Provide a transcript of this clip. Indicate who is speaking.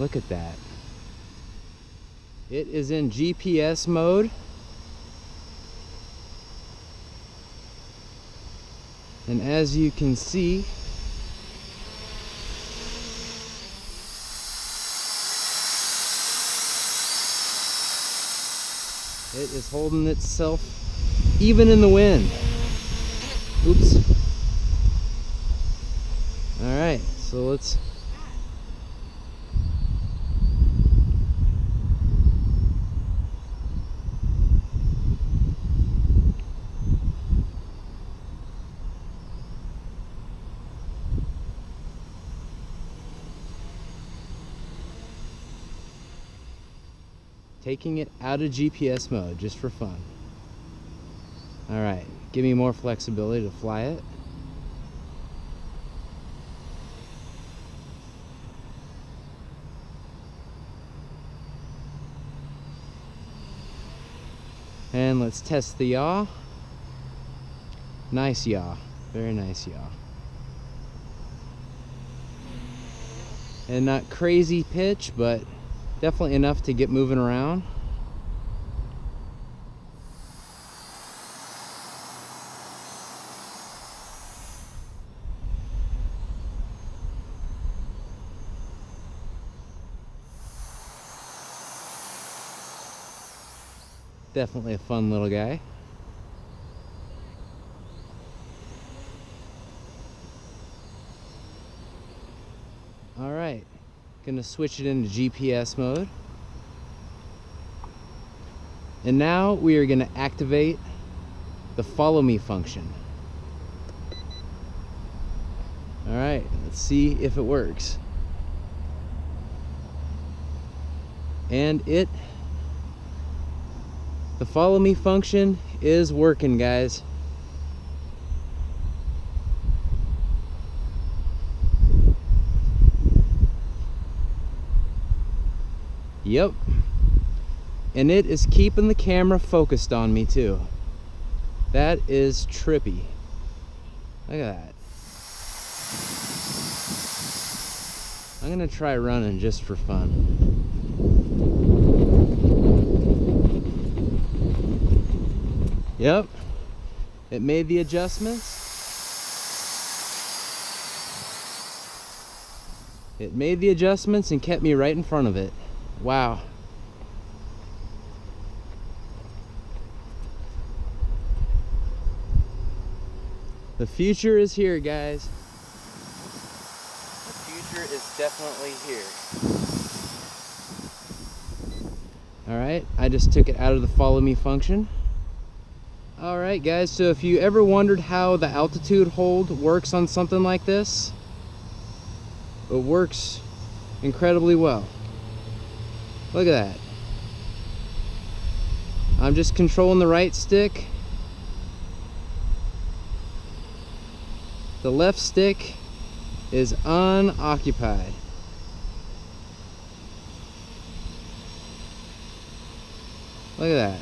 Speaker 1: Look at that. It is in GPS mode. And as you can see, it is holding itself even in the wind. Oops. All right, so let's taking it out of GPS mode just for fun. All right, give me more flexibility to fly it. And let's test the yaw. Nice yaw, very nice yaw. And not crazy pitch, but definitely enough to get moving around. Definitely a fun little guy. All right, gonna switch it into GPS mode. And now we are gonna activate the follow me function. All right, let's see if it works. And the follow me function is working, guys. Yep. And it is keeping the camera focused on me too. That is trippy. Look at that. I'm gonna try running just for fun. Yep, it made the adjustments. It made the adjustments and kept me right in front of it. Wow. The future is here, guys. The future is definitely here. All right, I just took it out of the follow me function. All right, guys, so if you ever wondered how the altitude hold works on something like this, it works incredibly well. Look at that. I'm just controlling the right stick. The left stick is unoccupied. Look at that.